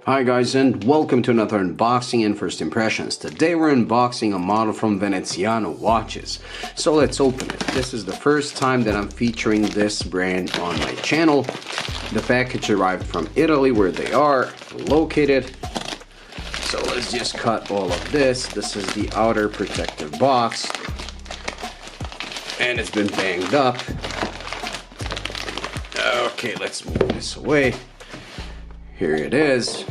Hi guys, and welcome to another unboxing and first impressions. Today we're unboxing a model from Veneziano watches. So let's open it. This is the first time that I'm featuring this brand on my channel. The package arrived from Italy, where they are located. So let's just cut all of this. This is the outer protective box. And it's been banged up. Okay, let's move this away. Here it is,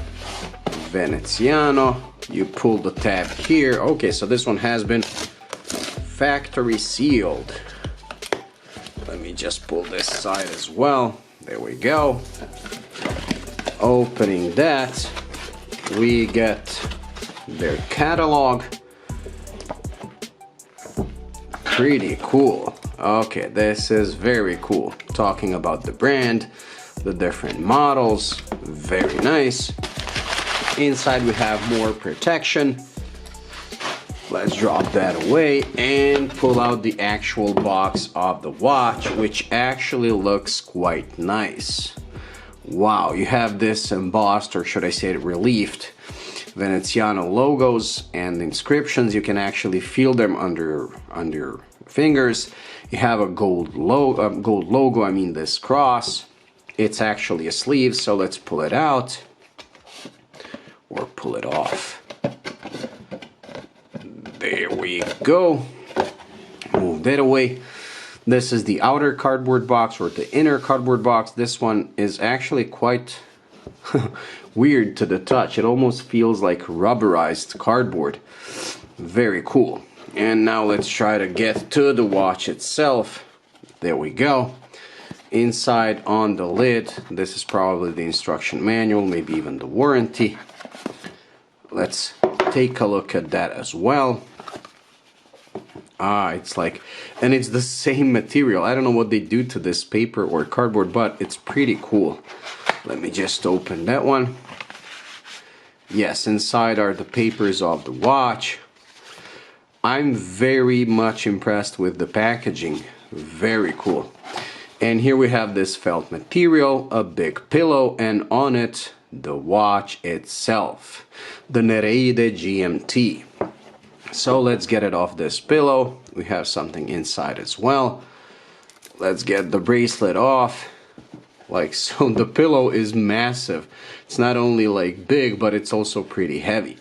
Veneziano. You pull the tab here. Okay, so this one has been factory sealed. Let me just pull this side as well. There we go. Opening that, we get their catalog. Pretty cool. Okay, this is very cool. Talking about the brand, the different models, very nice. Inside we have more protection. Let's drop that away and pull out the actual box of the watch, which actually looks quite nice. Wow, you have this embossed, or should I say reliefed, Veneziano logos and inscriptions. You can actually feel them under your fingers. You have a gold logo, I mean this cross. It's actually a sleeve, so let's pull it out or pull it off. There we go. Move that away. This is the outer cardboard box, or the inner cardboard box. This one is actually quite weird to the touch. It almost feels like rubberized cardboard. Very cool. And now let's try to get to the watch itself. There we go. Inside on the lid, this is probably the instruction manual, maybe even the warranty. Let's take a look at that as well. It's like, and it's the same material. I don't know what they do to this paper or cardboard, but it's pretty cool. Let me just open that one. Yes, inside are the papers of the watch. I'm very much impressed with the packaging. Very cool. And here we have this felt material, a big pillow, and on it, the watch itself, the Nereide GMT. So let's get it off this pillow. We have something inside as well. Let's get the bracelet off. Like so, the pillow is massive. It's not only like big, but it's also pretty heavy.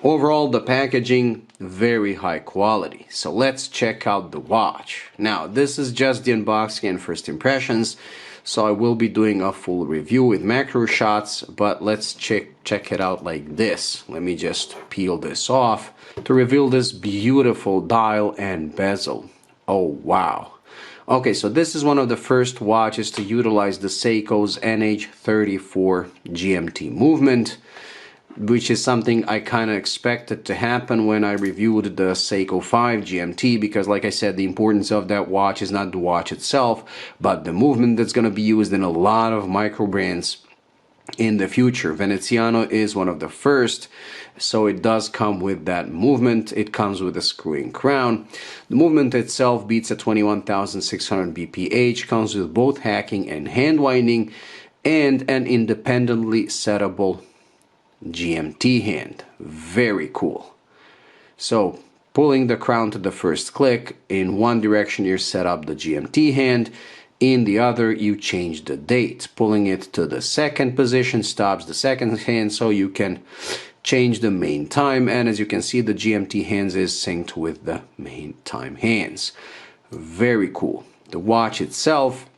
Overall, the packaging, very high quality. So let's check out the watch. Now, this is just the unboxing and first impressions, so I will be doing a full review with macro shots, but let's check it out like this. Let me just peel this off to reveal this beautiful dial and bezel. Oh, wow. Okay, so this is one of the first watches to utilize the Seiko's NH34 GMT movement, which is something I kind of expected to happen when I reviewed the Seiko 5 GMT, because like I said, the importance of that watch is not the watch itself, but the movement that's going to be used in a lot of micro brands in the future. Veneziano is one of the first, so it does come with that movement. It comes with a screw-in crown. The movement itself beats at 21,600 bph, comes with both hacking and hand winding, and an independently settable GMT hand. Very cool. So pulling the crown to the first click, in one direction you set up the GMT hand, in the other you change the date. Pulling it to the second position stops the second hand, so you can change the main time, and as you can see, the GMT hands is synced with the main time hands. Very cool. The watch itself,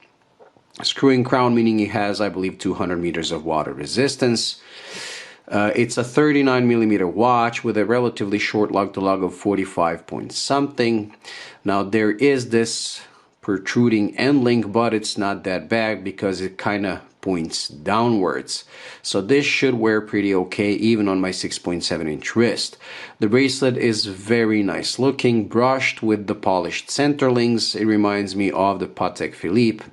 screw-in crown, meaning it has, I believe, 200 meters of water resistance. It's a 39mm watch with a relatively short lug-to-lug of 45 point something. Now there is this protruding end link, but it's not that bad because it kind of points downwards. So this should wear pretty okay even on my 6.7-inch wrist. The bracelet is very nice looking, brushed with the polished center links. It reminds me of the Patek Philippe.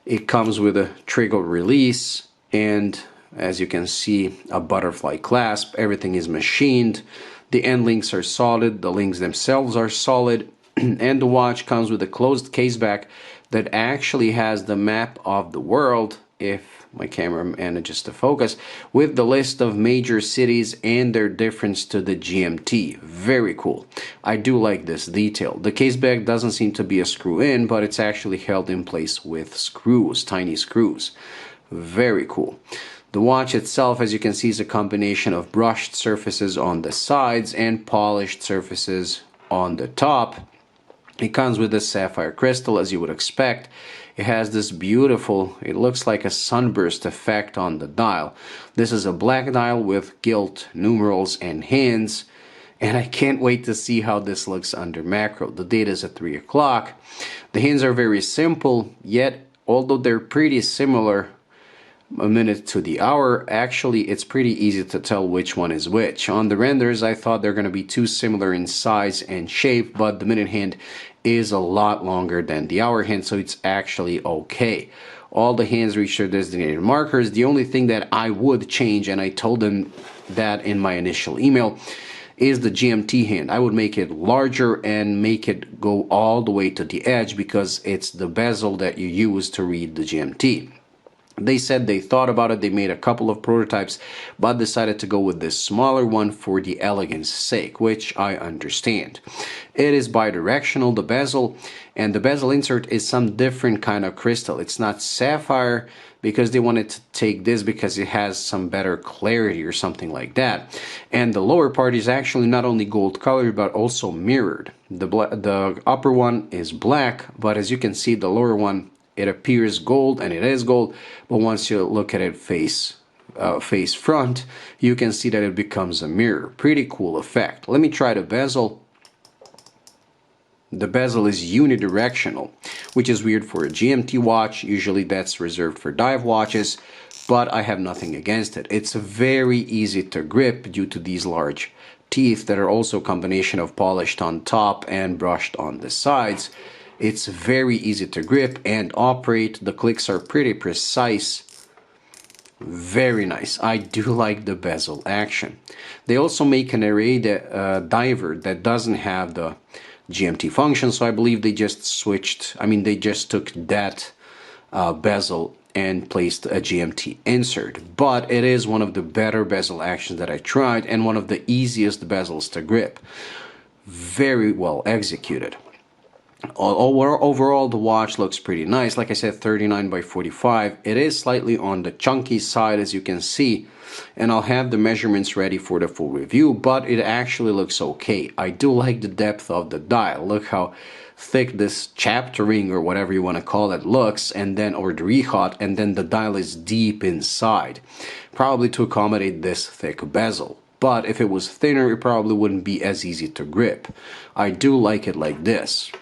It comes with a trigger release and, as you can see, a butterfly clasp. Everything is machined. The end links are solid. The links themselves are solid. And the watch comes with a closed case back that actually has the map of the world, if my camera manages to focus, with the list of major cities and their difference to the GMT. Very cool. I do like this detail. The case back doesn't seem to be a screw in, but it's actually held in place with screws, tiny screws. Very cool. The watch itself, as you can see, is a combination of brushed surfaces on the sides and polished surfaces on the top. It comes with this sapphire crystal, as you would expect. It has this beautiful, it looks like a sunburst effect on the dial. This is a black dial with gilt numerals and hands, and I can't wait to see how this looks under macro. The date is at 3 o'clock. The hands are very simple, yet although they're pretty similar, a minute to the hour, actually it's pretty easy to tell which one is which. On the renders, I thought they're going to be too similar in size and shape, but the minute hand is a lot longer than the hour hand, so it's actually okay. All the hands reach their designated markers. The only thing that I would change, and I told them that in my initial email, is the GMT hand. I would make it larger and make it go all the way to the edge, because it's the bezel that you use to read the GMT. They said they thought about it, they made a couple of prototypes, but decided to go with this smaller one for the elegance sake, which I understand. It is bidirectional, the bezel, and the bezel insert is some different kind of crystal. It's not sapphire, because they wanted to take this because it has some better clarity or something like that. And the lower part is actually not only gold colored, but also mirrored. The upper one is black, but as you can see, the lower one, it appears gold, and it is gold, but once you look at it face front, you can see that it becomes a mirror. Pretty cool effect. Let me try the bezel. The bezel is unidirectional, which is weird for a GMT watch. Usually that's reserved for dive watches, but I have nothing against it. It's very easy to grip due to these large teeth that are also a combination of polished on top and brushed on the sides. It's very easy to grip and operate. The clicks are pretty precise. Very nice. I do like the bezel action. They also make an Nereide diver that doesn't have the GMT function, so I believe they just switched, they just took that bezel and placed a GMT insert. But it is one of the better bezel actions that I tried, and one of the easiest bezels to grip. Very well executed. Overall, the watch looks pretty nice. Like I said, 39 by 45. It is slightly on the chunky side, as you can see, and I'll have the measurements ready for the full review, but it actually looks okay. I do like the depth of the dial. Look how thick this chapter ring, or whatever you want to call it, looks, and then, or the rehaut, and then the dial is deep inside, probably to accommodate this thick bezel. But if it was thinner, it probably wouldn't be as easy to grip. I do like it like this.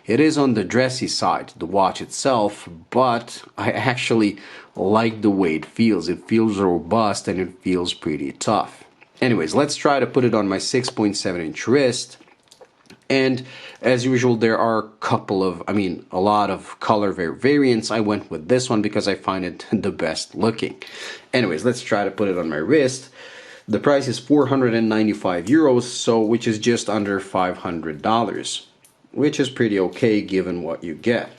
It is on the dressy side, the watch itself, but I actually like the way it feels. It feels robust and it feels pretty tough. Anyways, let's try to put it on my 6.7-inch wrist. And as usual, there are a lot of color variants. I went with this one because I find it the best looking. Anyways, let's try to put it on my wrist. The price is 495 euros, so which is just under $500, which is pretty okay given what you get.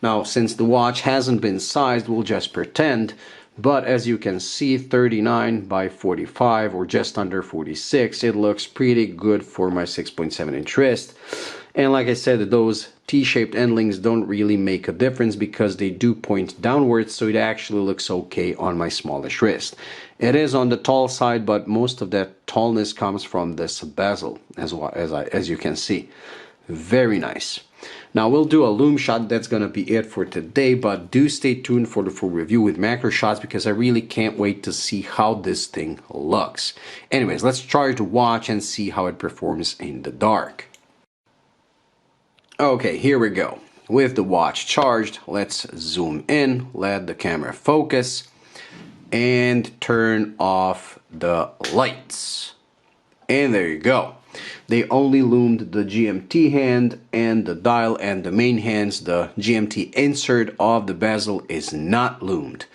Now, since the watch hasn't been sized, we'll just pretend, but as you can see, 39 by 45, or just under 46, it looks pretty good for my 6.7-inch wrist. And like I said, those T-shaped endlings don't really make a difference because they do point downwards, so it actually looks okay on my smallish wrist. It is on the tall side, but most of that tallness comes from this bezel, as you can see. Very nice. Now we'll do a loom shot. That's gonna be it for today, but do stay tuned for the full review with macro shots, because I really can't wait to see how this thing looks. Anyways, let's charge the watch and see how it performs in the dark. Okay, here we go. With the watch charged, let's zoom in, let the camera focus, and turn off the lights. And there you go. They only loomed the GMT hand and the dial, and the main hands, the GMT insert of the bezel is not loomed,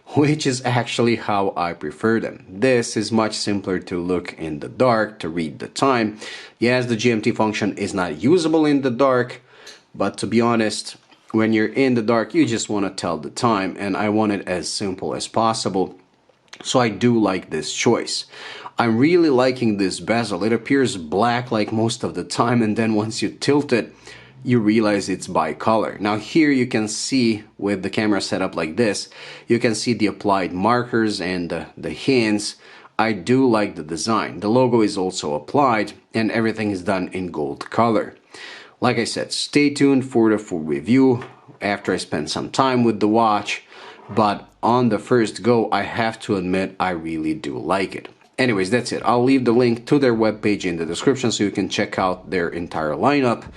which is actually how I prefer them. This is much simpler to look in the dark, to read the time. Yes, the GMT function is not usable in the dark, but to be honest, when you're in the dark, you just want to tell the time, and I want it as simple as possible. So I do like this choice. I'm really liking this bezel. It appears black like most of the time, and then once you tilt it, you realize it's bicolor. Now here you can see, with the camera set up like this, you can see the applied markers and the hints. I do like the design. The logo is also applied, and everything is done in gold color. Like I said, stay tuned for the full review after I spend some time with the watch, but on the first go, I have to admit I really do like it. Anyways, that's it. I'll leave the link to their webpage in the description so you can check out their entire lineup.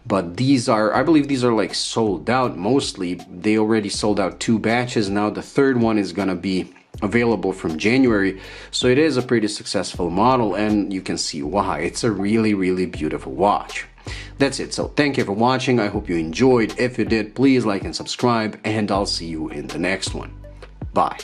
But these are, I believe these are like sold out mostly. They already sold out 2 batches. Now the third one is gonna be available from January. So it is a pretty successful model, and you can see why. It's a really, really beautiful watch. That's it. So thank you for watching. I hope you enjoyed. If you did, please like and subscribe, and I'll see you in the next one. Bye.